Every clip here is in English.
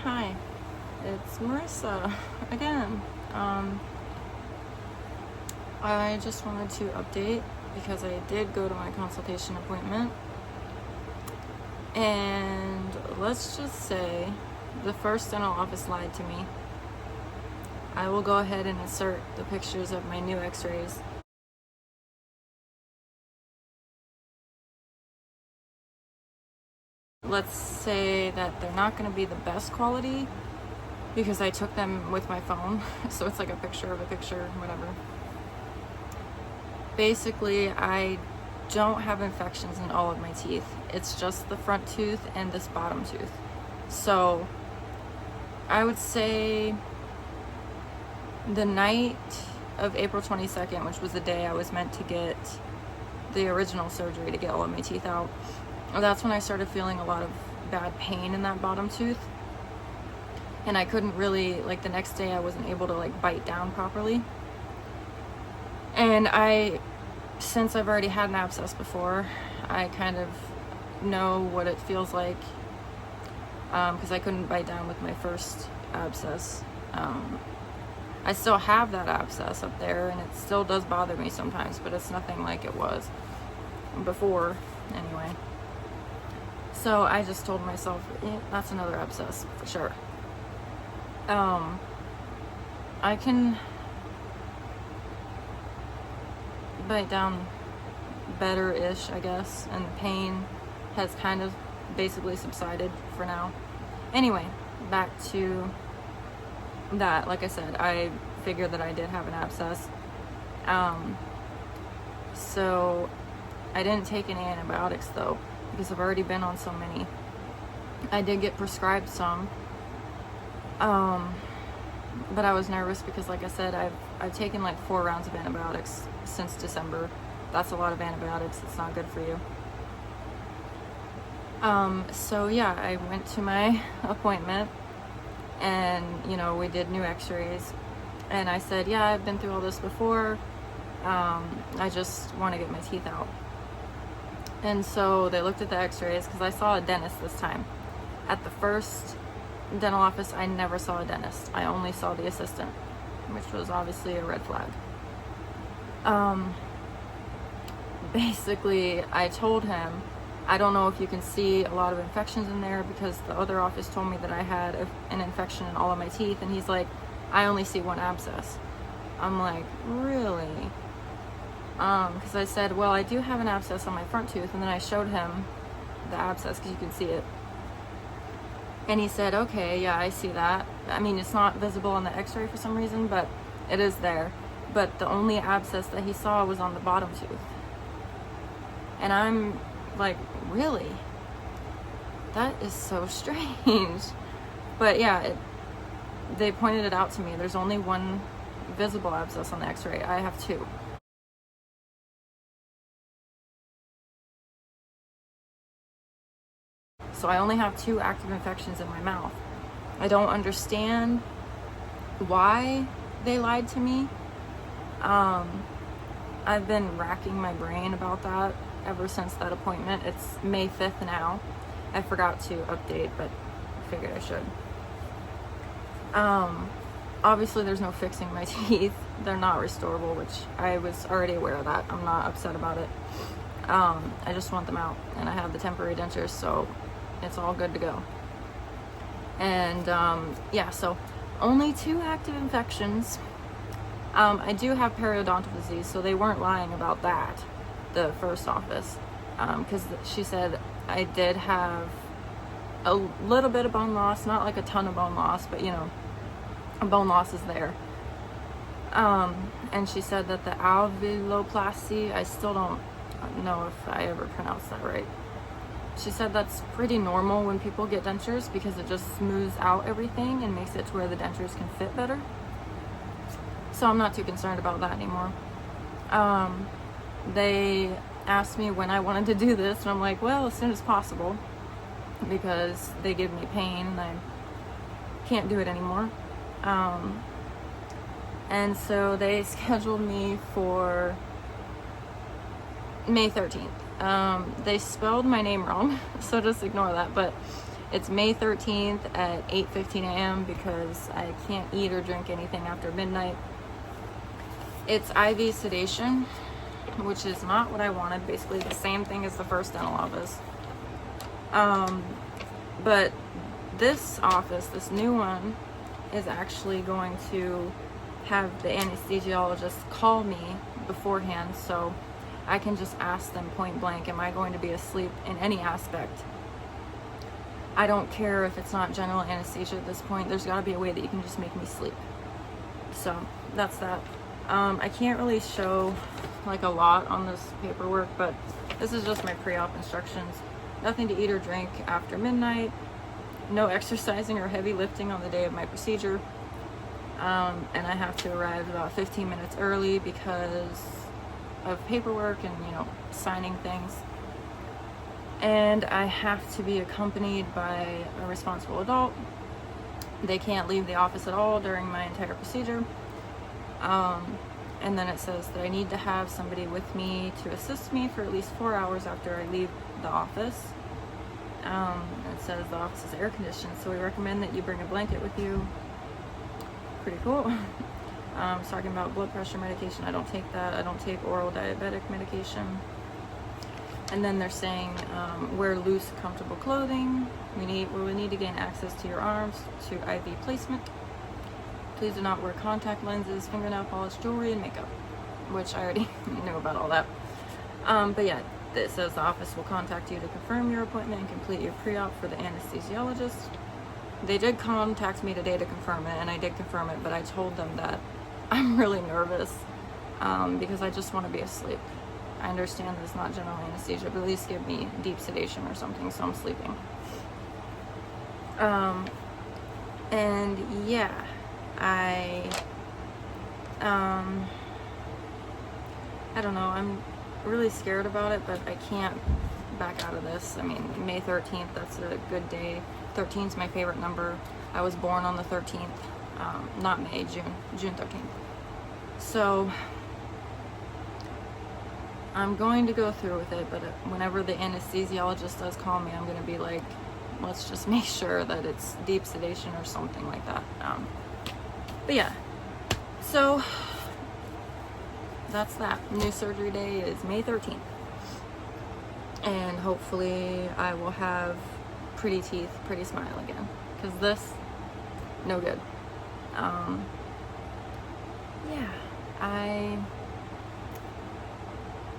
Hi, it's Marissa again. I just wanted to update because I did go to my consultation appointment, and let's just say the first dental office lied to me. I will go ahead and insert the pictures of my new x-rays. Let's say that they're not going to be the best quality because I took them with my phone, so it's like a picture of a picture, whatever. Basically, I don't have infections in all of my teeth. It's just the front tooth and this bottom tooth. So I would say the night of April 22nd, which was the day I was meant to get the original surgery to get all of my teeth out, that's when I started feeling a lot of bad pain in that bottom tooth. And I couldn't really, like, the next day I wasn't able to like bite down properly. And since I've already had an abscess before, I kind of know what it feels like, because I couldn't bite down with my first abscess. I still have that abscess up there, and it still does bother me sometimes, but it's nothing like it was before anyway. So I just told myself, that's another abscess for sure. I can bite down better-ish, I guess, and the pain has kind of basically subsided for now. Anyway, back to that. Like I said, I figured that I did have an abscess. So I didn't take any antibiotics though, because I've already been on so many. I did get prescribed some, but I was nervous because, like I said, I've taken like 4 rounds of antibiotics since December. That's a lot of antibiotics. It's not good for you. So yeah, I went to my appointment, and we did new x-rays, and I said, yeah, I've been through all this before. I just want to get my teeth out. And so they looked at the x-rays, because I saw a dentist this time. At the first dental office, I never saw a dentist. I only saw the assistant, which was obviously a red flag. Basically, I told him, I don't know if you can see a lot of infections in there, because the other office told me that I had an infection in all of my teeth, and he's like, I only see 1 abscess. I'm like, really? Because I said, well, I do have an abscess on my front tooth, and then I showed him the abscess because you can see it. And he said, okay, yeah, I see that. I mean, it's not visible on the x-ray for some reason, but it is there. But the only abscess that he saw was on the bottom tooth. And I'm like, really? That is so strange. But yeah, they pointed it out to me. There's only 1 visible abscess on the x-ray. I have 2. So I only have 2 active infections in my mouth. I don't understand why they lied to me. I've been racking my brain about that ever since that appointment. It's May 5th now. I forgot to update, but I figured I should. Obviously there's no fixing my teeth. They're not restorable, which I was already aware of that. I'm not upset about it. I just want them out, and I have the temporary dentures, so it's all good to go. And yeah, so only 2 active infections. I do have periodontal disease, so they weren't lying about that, the first office, because she said I did have a little bit of bone loss, not like a ton of bone loss, but bone loss is there. And she said that the alveoloplasty, I still don't know if I ever pronounced that right. She said that's pretty normal when people get dentures, because it just smooths out everything and makes it to where the dentures can fit better. So I'm not too concerned about that anymore. They asked me when I wanted to do this, and I'm like, well, as soon as possible, because they give me pain and I can't do it anymore. And so they scheduled me for May 13th. They spelled my name wrong, so just ignore that, but It's May 13th at 8:15 a.m. because I can't eat or drink anything after midnight. It's IV sedation, which is not what I wanted. Basically the same thing as the first dental office. But this office, this new one, is actually going to have the anesthesiologist call me beforehand so I can just ask them point blank, am I going to be asleep in any aspect? I don't care if it's not general anesthesia at this point. There's got to be a way that you can just make me sleep. So that's that. I can't really show like a lot on this paperwork, but this is just my pre-op instructions. Nothing to eat or drink after midnight. No exercising or heavy lifting on the day of my procedure. And I have to arrive about 15 minutes early because of paperwork and, you know, signing things. And I have to be accompanied by a responsible adult. They can't leave the office at all during my entire procedure. And then it says that I need to have somebody with me to assist me for at least 4 hours after I leave the office. It says the office is air conditioned, so we recommend that you bring a blanket with you. Pretty cool. It's talking about blood pressure medication. I don't take that. I don't take oral diabetic medication. And then they're saying wear loose, comfortable clothing. We will need to gain access to your arms to IV placement. Please do not wear contact lenses, fingernail polish, jewelry, and makeup, which I already knew about all that. But yeah, it says the office will contact you to confirm your appointment and complete your pre-op for the anesthesiologist. They did contact me today to confirm it, and I did confirm it, but I told them that I'm really nervous because I just want to be asleep. I understand that it's not general anesthesia, but at least give me deep sedation or something so I'm sleeping. And yeah, I don't know, I'm really scared about it, but I can't back out of this. I mean, May 13th, that's a good day. 13 is my favorite number. I was born on the 13th, not May, June 13th. So I'm going to go through with it, but whenever the anesthesiologist does call me, I'm going to be like, let's just make sure that it's deep sedation or something like that. But yeah, so that's that. New surgery day is May 13th. And hopefully I will have pretty teeth, pretty smile again. Because this, no good. Yeah, I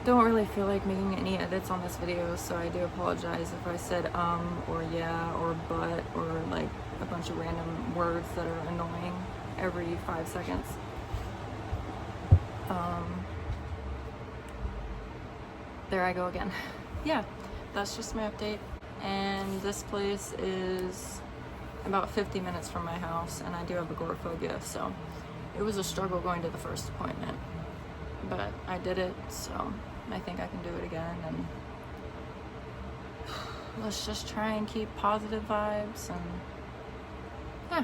don't really feel like making any edits on this video, so I do apologize if I said or yeah or but or like a bunch of random words that are annoying every 5 seconds. There I go again. Yeah, that's just my update. And this place is about 50 minutes from my house, and I do have agoraphobia, so it was a struggle going to the first appointment, but I did it, so I think I can do it again. And let's just try and keep positive vibes, and yeah.